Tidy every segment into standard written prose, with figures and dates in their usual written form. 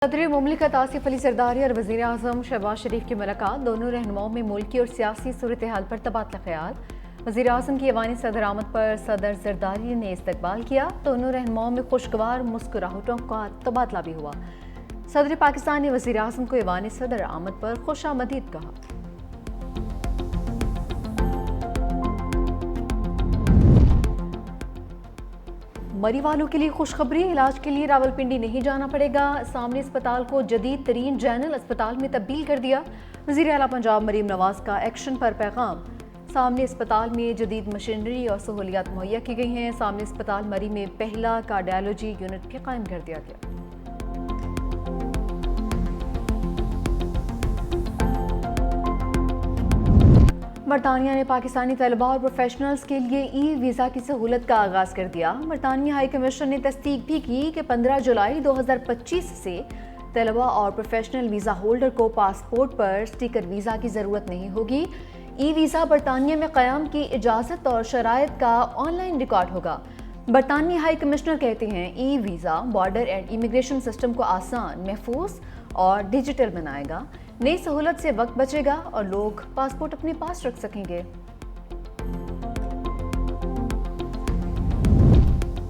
صدر مملکت آصف علی زرداری اور وزیر اعظم شہباز شریف کی ملاقات، دونوں رہنماؤں میں ملکی اور سیاسی صورتحال پر تبادلہ خیال۔ وزیر اعظم کی ایوانی صدر آمد پر صدر زرداری نے استقبال کیا، دونوں رہنماؤں میں خوشگوار مسکراہٹوں کا تبادلہ بھی ہوا۔ صدر پاکستان نے وزیر اعظم کو ایوانی صدر آمد پر خوش آمدید کہا۔ مری والوں کے لیے خوشخبری، علاج کے لیے راولپنڈی نہیں جانا پڑے گا، سامنے اسپتال کو جدید ترین جنرل اسپتال میں تبدیل کر دیا۔ وزیر اعلیٰ پنجاب مریم نواز کا ایکشن پر پیغام، سامنے اسپتال میں جدید مشینری اور سہولیات مہیا کی گئی ہیں، سامنے اسپتال مری میں پہلا کارڈیالوجی یونٹ بھی قائم کر دیا گیا۔ برطانیہ نے پاکستانی طلباء اور پروفیشنلز کے لیے ای ویزا کی سہولت کا آغاز کر دیا۔ برطانیہ ہائی کمیشن نے تصدیق بھی کی کہ 15 جولائی 2025 سے طلباء اور پروفیشنل ویزا ہولڈر کو پاسپورٹ پر سٹیکر ویزا کی ضرورت نہیں ہوگی۔ ای ویزا برطانیہ میں قیام کی اجازت اور شرائط کا آن لائن ریکارڈ ہوگا۔ برطانوی ہائی کمشنر کہتے ہیں e visa border and immigration system کو آسان، محفوظ اور ڈیجیٹل بنائے گا۔ نئی سہولت سے وقت بچے گا اور لوگ پاسپورٹ اپنے پاس رکھ سکیں گے۔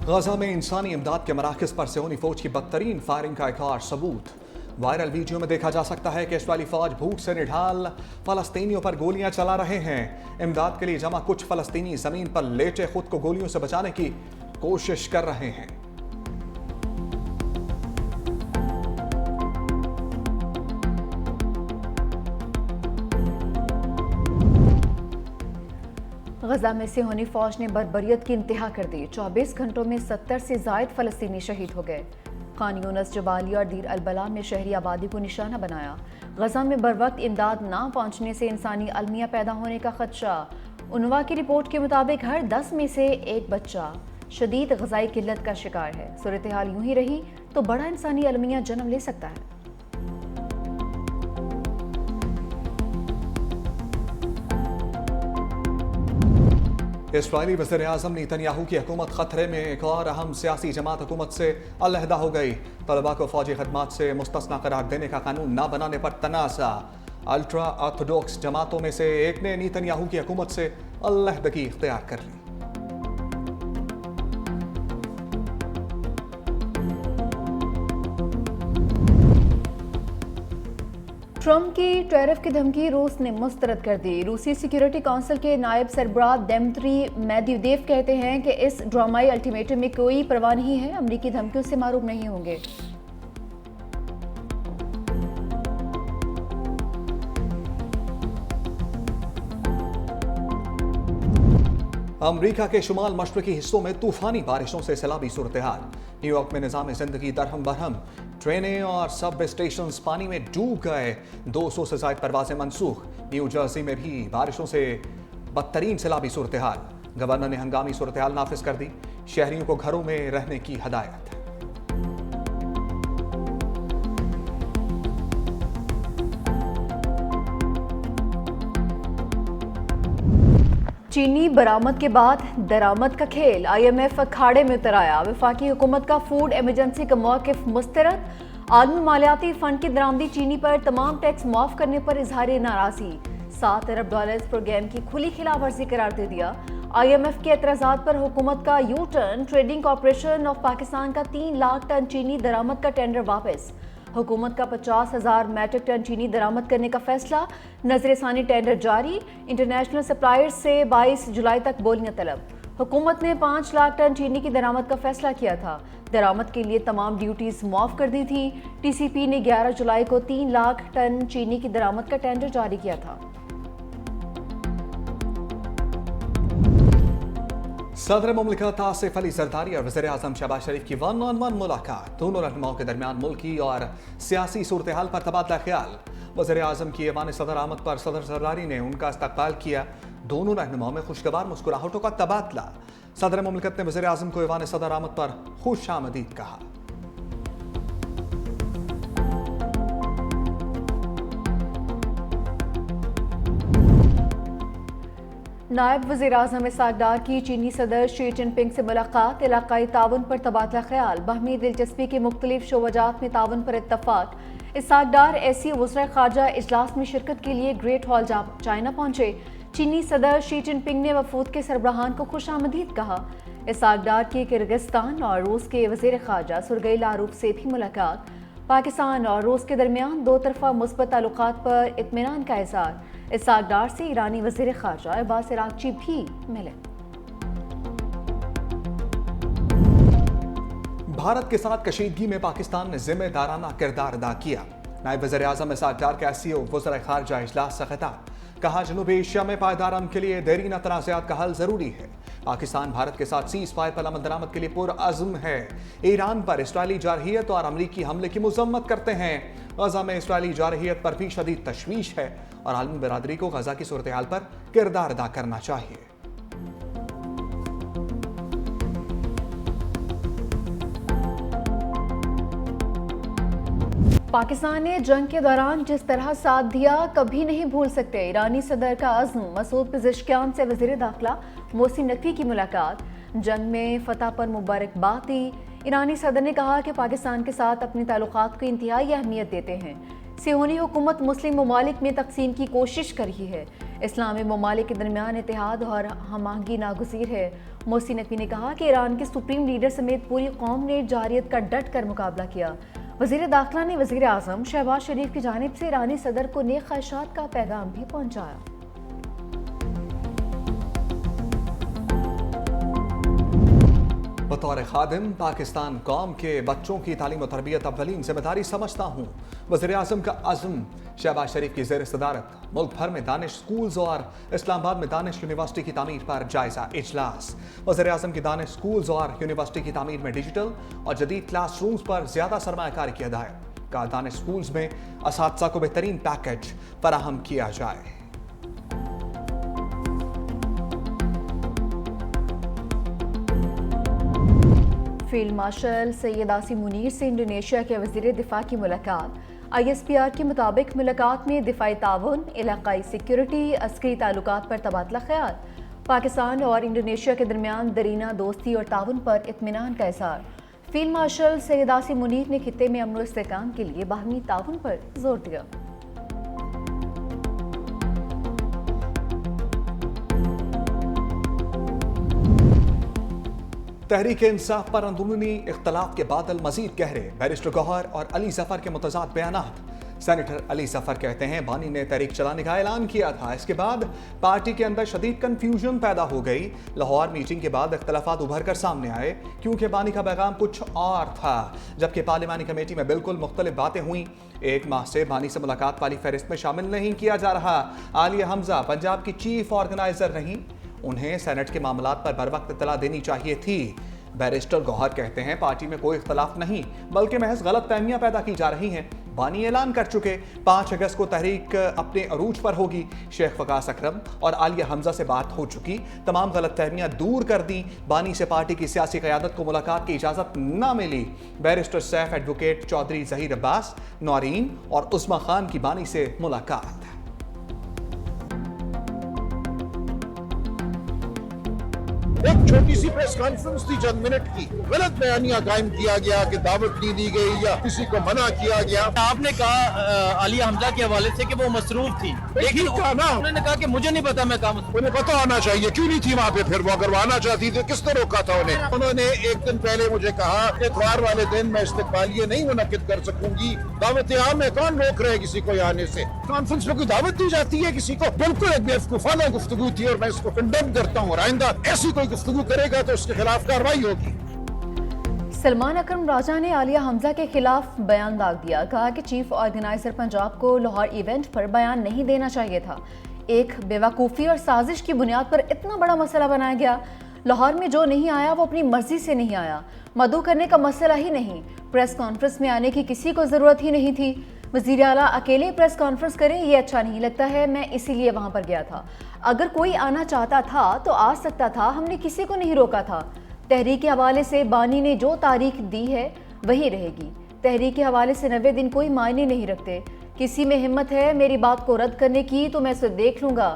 غزہ میں انسانی امداد کے مراکز پر صہیونی فوج کی بدترین فائرنگ کا ایک اور ثبوت۔ وائرل ویڈیو میں دیکھا جا سکتا ہے کہ اسرائیلی فوج بھوک سے نڈھال فلسطینیوں پر گولیاں چلا رہے ہیں۔ امداد کے لیے جمع کچھ فلسطینی زمین پر لیٹے خود کو گولیوں سے بچانے کی کوشش کر رہے ہیں۔ غزہ میں صہیونی فوج نے بربریت کی انتہا کر دی، 24 گھنٹوں میں 70 سے زائد فلسطینی شہید ہو گئے۔ خان یونس، جبالیہ اور دیر البلح میں شہری آبادی کو نشانہ بنایا۔ غزہ میں بروقت امداد نہ پہنچنے سے انسانی المیہ پیدا ہونے کا خدشہ۔ انوا کی رپورٹ کے مطابق ہر 10 میں سے ایک بچہ شدید غذائی قلت کا شکار ہے۔ صورتحال یوں ہی رہی تو بڑا انسانی المیہ جنم لے سکتا ہے۔ اسرائیلی وزیر اعظم نیتن یاہو کی حکومت خطرے میں، ایک اور اہم سیاسی جماعت حکومت سے علیحدہ ہو گئی۔ طلباء کو فوجی خدمات سے مستثنی قرار دینے کا قانون نہ بنانے پر تنازع۔ الٹرا آرتھوڈوکس جماعتوں میں سے ایک نے نیتن یاہو کی حکومت سے علیحدگی اختیار کر لی۔ ٹرمپ کی ٹیرف کی دھمکی روس نے مسترد کر دی۔ روسی سیکیورٹی کونسل کے نائب سربراہ دمتری میدویدیو کہتے ہیں کہ اس ڈرامائی الٹیمیٹم میں کوئی پرواہ نہیں ہے، امریکی دھمکیوں سے معروف نہیں ہوں گے۔ امریکہ کے شمال مشرقی حصوں میں طوفانی بارشوں سے سیلابی صورتحال۔ نیو یارک میں نظام زندگی درہم برہم، ٹرینیں اور سب اسٹیشنز پانی میں ڈوب گئے، 200 سے زائد پروازیں منسوخ۔ نیو جرسی میں بھی بارشوں سے بدترین سیلابی صورتحال، گورنر نے ہنگامی صورتحال نافذ کر دی، شہریوں کو گھروں میں رہنے کی ہدایت۔ چینی برآمد کے بعد درآمد کا کھیل، آئی ایم ایف اکھاڑے میں اتر آیا۔ وفاقی حکومت کا فوڈ ایمرجنسی کا موقف مسترد، عالمی مالیاتی فنڈ کی درآمدی چینی پر تمام ٹیکس معاف کرنے پر اظہار ناراضی، $7 ارب پروگرام کی کھلی خلاف ورزی قرار دے دیا۔ آئی ایم ایف کے اعتراضات پر حکومت کا you turn, trading corporation of Pakistan کا 3 لاکھ ٹن چینی درآمد کا ٹینڈر واپس، حکومت کا 50,000 میٹرک ٹن چینی درآمد کرنے کا فیصلہ، نظر ثانی ٹینڈر جاری، انٹرنیشنل سپلائرز سے 22 جولائی تک بولیاں طلب۔ حکومت نے 5 لاکھ ٹن چینی کی درآمد کا فیصلہ کیا تھا، درآمد کے لیے تمام ڈیوٹیز معاف کر دی تھی۔ ٹی سی پی نے 11 جولائی کو 3 لاکھ ٹن چینی کی درآمد کا ٹینڈر جاری کیا تھا۔ صدر مملکت آصف علی زرداری اور وزیر اعظم شہباز شریف کی 1-on-1 ملاقات، دونوں رہنماؤں کے درمیان ملکی اور سیاسی صورتحال پر تبادلہ خیال۔ وزیر اعظم کی ایوان صدر آمد پر صدر زرداری نے ان کا استقبال کیا، دونوں رہنماؤں میں خوشگوار مسکراہٹوں کا تبادلہ۔ صدر مملکت نے وزیر اعظم کو ایوان صدر آمد پر خوش آمدید کہا۔ نائب وزیر اعظم اسحاق ڈار کی چینی صدر شی جن پنگ سے ملاقات، علاقائی تعاون پر تبادلہ خیال، باہمی دلچسپی کے مختلف شعبات میں تعاون پر اتفاق۔ اسحاق ڈار ایسی وزراء خارجہ اجلاس میں شرکت کے لیے گریٹ ہال چائنا پہنچے۔ چینی صدر شی جن پنگ نے وفود کے سربراہان کو خوش آمدید کہا۔ اسحاق ڈار کی کرغزستان اور روس کے وزیر خارجہ سرگئی لاروف سے بھی ملاقات۔ پاکستان اور روس کے درمیان دو طرفہ مثبت تعلقات پر اطمینان کا اظہار۔ اسحاق ڈار سے ایرانی وزیر خارجہ عباس عراقچی بھی ملے۔ بھارت کے ساتھ کشیدگی میں پاکستان نے ذمہ دارانہ کردار ادا کیا۔ نائب وزیر اعظم اسحاق ڈار کا SCO وزرائے خارجہ اجلاس سے خطاب۔ کہا جنوبی ایشیا میں پائیدار امن کے لیے دیرینہ تنازعات کا حل ضروری ہے۔ پاکستان بھارت کے ساتھ سیز فائر پر عمل درآمد کے لیے پرعزم ہے۔ ایران پر اسرائیلی جارحیت اور امریکی حملے کی مذمت کرتے ہیں۔ غزہ میں اسرائیلی جارحیت پر بھی شدید تشویش ہے اور عالمی برادری کو غزہ کی صورتحال پر کردار ادا کرنا چاہیے۔ پاکستان نے جنگ کے دوران جس طرح ساتھ دیا کبھی نہیں بھول سکتے، ایرانی صدر کا عزم۔ مسعود پزشکیان سے وزیر داخلہ محسن نقوی کی ملاقات، جنگ میں فتح پر مبارکباد دی۔ ایرانی صدر نے کہا کہ پاکستان کے ساتھ اپنے تعلقات کو انتہائی اہمیت دیتے ہیں۔ صہیونی حکومت مسلم ممالک میں تقسیم کی کوشش کر رہی ہے۔ اسلامی ممالک کے درمیان اتحاد اور ہم آہنگی ناگزیر ہے۔ محسن نقوی نے کہا کہ ایران کے سپریم لیڈر سمیت پوری قوم نے جارحیت کا ڈٹ کر مقابلہ کیا۔ وزیر داخلہ نے وزیر اعظم شہباز شریف کی جانب سے ایرانی صدر کو نیک خواہشات کا پیغام بھی پہنچایا۔ بطور خادم پاکستان قوم کے بچوں کی تعلیم و تربیت اولین ذمہ داری سمجھتا ہوں۔ وزیر اعظم کا عزم۔ شہباز شریف کی زیر صدارت ملک بھر میں دانش سکولز اور اسلام آباد میں دانش یونیورسٹی کی تعمیر پر جائزہ اجلاس۔ وزیر اعظم کی دانش سکولز اور یونیورسٹی کی تعمیر میں ڈیجیٹل اور جدید کلاس رومز پر زیادہ سرمایہ کاری کی ہدایت۔ کہا دانش سکولز میں اساتذہ کو بہترین پیکج فراہم کیا جائے۔ فیلڈ مارشل سید عاصم منیر سے انڈونیشیا کے وزیر دفاع کی ملاقات۔ ISPR کے مطابق ملاقات میں دفاعی تعاون، علاقائی سیکیورٹی، عسکری تعلقات پر تبادلہ خیال۔ پاکستان اور انڈونیشیا کے درمیان دیرینہ دوستی اور تعاون پر اطمینان کا اظہار۔ فیلڈ مارشل سید عاصم منیر نے خطے میں امن و استحکام کے لیے باہمی تعاون پر زور دیا۔ تحریک انصاف پر اندرونی اختلاف کے بادل مزید گہرے۔ بیرسٹر گوہر اور علی ظفر کے متضاد بیانات۔ سینیٹر علی ظفر کہتے ہیں بانی نے تحریک چلانے کا اعلان کیا تھا، اس کے بعد پارٹی کے اندر شدید کنفیوژن پیدا ہو گئی۔ لاہور میٹنگ کے بعد اختلافات ابھر کر سامنے آئے کیونکہ بانی کا پیغام کچھ اور تھا، جبکہ پارلیمانی کمیٹی میں بالکل مختلف باتیں ہوئیں۔ ایک ماہ سے بانی سے ملاقات والی فہرست میں شامل نہیں کیا جا رہا۔ عالیہ حمزہ پنجاب کی چیف آرگنائزر نہیں، انہیں سینٹ کے معاملات پر بروقت اطلاع دینی چاہیے تھی۔ بیرسٹر گوہر کہتے ہیں پارٹی میں کوئی اختلاف نہیں بلکہ محض غلط فہمیاں پیدا کی جا رہی ہیں۔ بانی اعلان کر چکے 5 اگست کو تحریک اپنے عروج پر ہوگی۔ شیخ وقاص اکرم اور عالیہ حمزہ سے بات ہو چکی، تمام غلط فہمیاں دور کر دی۔ بانی سے پارٹی کی سیاسی قیادت کو ملاقات کی اجازت نہ ملی۔ بیرسٹر سیف ایڈوکیٹ چودھری ظہیر عباس، نورین اور عظمی خان کی بانی سے ملاقات۔ ایک چھوٹی سی پریس کانفرنس تھی چند منٹ کی، غلط بیانیہ قائم کیا گیا کہ دعوت نہیں دی گئی یا کسی کو منع کیا گیا۔ آپ نے کہا عالیہ حمزہ کے حوالے سے کہ وہ مصروف تھی، لیکن انہوں نے کہا کہ مجھے نہیں پتا میں کہاں مصروف۔ انہیں پتا ہونا چاہیے کیوں نہیں تھی وہاں پہ، پھر وہ اگر وہ آنا چاہتی تھی کس نے روکا تھا انہیں؟ انہوں نے ایک دن پہلے مجھے کہا کہ اتوار والے دن میں استقبالیہ نہیں منعقد کر سکوں گی۔ دعوت عام میں کون روک رہے کسی کو آنے سے؟ کانفرنس میں کوئی دعوت دی جاتی ہے کسی کو؟ بالکل ایک بیوقوفانہ گفتگو تھی اور میں اس کو کنڈیم کرتا ہوں، اور آئندہ ایسی کوئی گفتگو کرے گا تو اس کے خلاف کارروائی ہوگی۔ سلمان اکرم راجہ نے عالیہ حمزہ کے خلاف بیان داغ دیا، کہا کہ چیف آرگنائزر پنجاب کو لاہور ایونٹ پر بیان نہیں دینا چاہیے تھا۔ ایک بیوقوفی اور سازش کی بنیاد پر اتنا بڑا مسئلہ بنایا گیا۔ لاہور میں جو نہیں آیا وہ اپنی مرضی سے نہیں آیا، مدعو کرنے کا مسئلہ ہی نہیں، پریس کانفرنس میں آنے کی کسی کو ضرورت ہی نہیں تھی۔ وزیر اعلیٰ اکیلے پریس کانفرنس کریں یہ اچھا نہیں لگتا ہے، میں اسی لیے وہاں پر گیا تھا۔ اگر کوئی آنا چاہتا تھا تو آ سکتا تھا، ہم نے کسی کو نہیں روکا تھا۔ تحریک کے حوالے سے بانی نے جو تاریخ دی ہے وہی رہے گی۔ تحریک کے حوالے سے 90 دن کوئی معنی نہیں رکھتے۔ کسی میں ہمت ہے میری بات کو رد کرنے کی تو میں اسے دیکھ لوں گا۔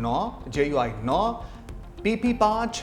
9, JUI 9, PP 5,